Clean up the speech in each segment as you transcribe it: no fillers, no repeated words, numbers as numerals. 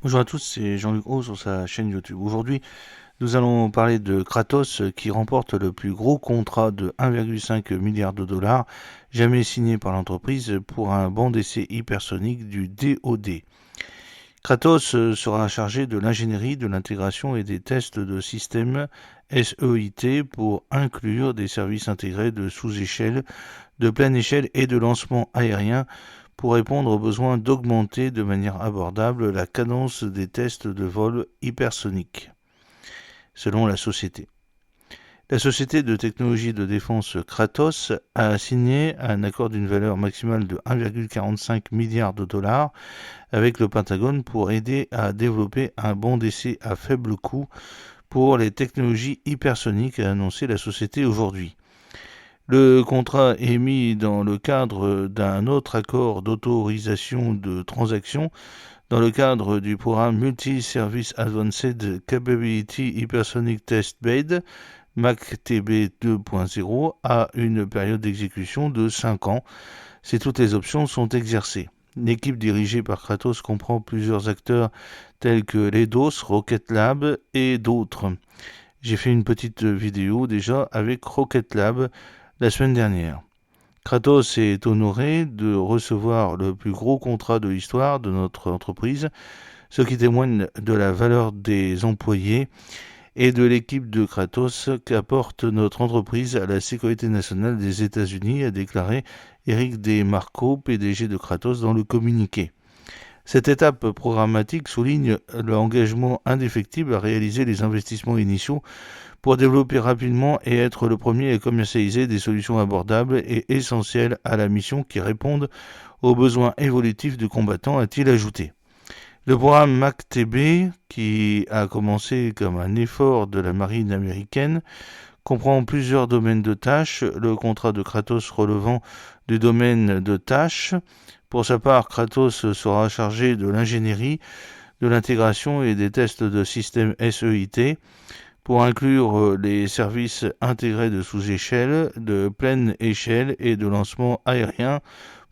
Bonjour à tous, c'est Jean-Luc Haut sur sa chaîne YouTube. Aujourd'hui, nous allons parler de Kratos qui remporte le plus gros contrat de 1,5 milliard de dollars jamais signé par l'entreprise pour un banc d'essai hypersonique du DoD. Kratos sera chargé de l'ingénierie, de l'intégration et des tests de systèmes SEIT pour inclure des services intégrés de sous-échelle, de pleine échelle et de lancement aérien pour répondre aux besoins d'augmenter de manière abordable la cadence des tests de vol hypersonique, selon la société. La société de technologie de défense Kratos a signé un accord d'une valeur maximale de 1,45 milliard de dollars avec le Pentagone pour aider à développer un banc d'essai à faible coût pour les technologies hypersoniques, a annoncé la société aujourd'hui. Le contrat est mis dans le cadre d'un autre accord d'autorisation de transaction dans le cadre du programme Multi-Service Advanced Capability Hypersonic Test Bed, MACTB 2.0, à une période d'exécution de 5 ans, si toutes les options sont exercées. L'équipe dirigée par Kratos comprend plusieurs acteurs tels que l'Eidos, Rocket Lab et d'autres. J'ai fait une petite vidéo déjà avec Rocket Lab la semaine dernière. Kratos est honoré de recevoir le plus gros contrat de l'histoire de notre entreprise, ce qui témoigne de la valeur des employés et de l'équipe de Kratos qu'apporte notre entreprise à la sécurité nationale des États-Unis, a déclaré Eric Demarco, PDG de Kratos, dans le communiqué. Cette étape programmatique souligne l'engagement indéfectible à réaliser les investissements initiaux pour développer rapidement et être le premier à commercialiser des solutions abordables et essentielles à la mission qui répondent aux besoins évolutifs du combattant, a-t-il ajouté. Le programme MACTB, qui a commencé comme un effort de la marine américaine, comprend plusieurs domaines de tâches, le contrat de Kratos relevant du domaine de tâches. Pour sa part, Kratos sera chargé de l'ingénierie, de l'intégration et des tests de système SEIT pour inclure les services intégrés de sous-échelle, de pleine échelle et de lancement aérien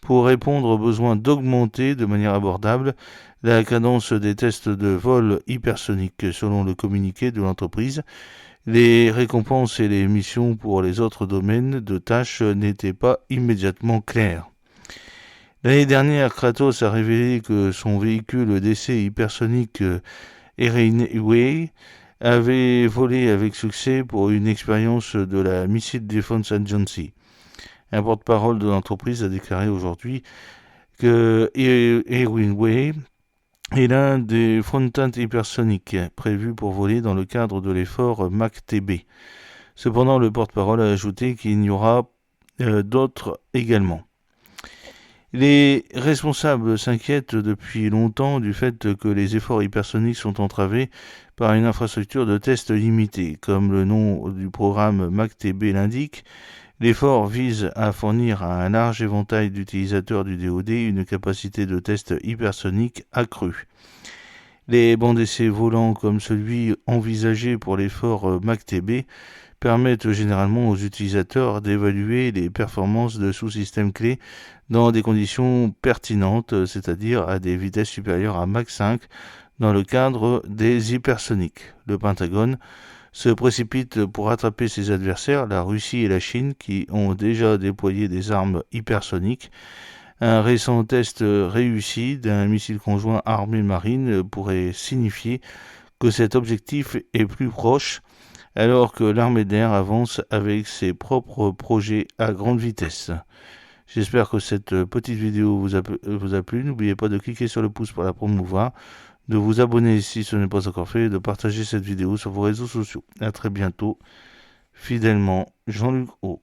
pour répondre aux besoins d'augmenter de manière abordable la cadence des tests de vol hypersonique, selon le communiqué de l'entreprise. Les récompenses et les missions pour les autres domaines de tâches n'étaient pas immédiatement claires. L'année dernière, Kratos a révélé que son véhicule d'essai hypersonique Erinway avait volé avec succès pour une expérience de la Missile Defense Agency. Un porte-parole de l'entreprise a déclaré aujourd'hui que Erinway est l'un des frontends hypersoniques prévus pour voler dans le cadre de l'effort MACTB. Cependant, le porte-parole a ajouté qu'il y aura d'autres également. Les responsables s'inquiètent depuis longtemps du fait que les efforts hypersoniques sont entravés par une infrastructure de test limitée. Comme le nom du programme MACTB l'indique, l'effort vise à fournir à un large éventail d'utilisateurs du DoD une capacité de test hypersonique accrue. Les bancs d'essai volants comme celui envisagé pour l'effort MACTB permettent généralement aux utilisateurs d'évaluer les performances de sous-systèmes clés dans des conditions pertinentes, c'est-à-dire à des vitesses supérieures à Mach 5 dans le cadre des hypersoniques. Le Pentagone se précipite pour attraper ses adversaires, la Russie et la Chine, qui ont déjà déployé des armes hypersoniques. Un récent test réussi d'un missile conjoint armée-marine pourrait signifier que cet objectif est plus proche alors que l'armée d'air avance avec ses propres projets à grande vitesse. J'espère que cette petite vidéo vous a plu. N'oubliez pas de cliquer sur le pouce pour la promouvoir, de vous abonner si ce n'est pas encore fait et de partager cette vidéo sur vos réseaux sociaux. À très bientôt. Fidèlement, Jean-Luc Haut.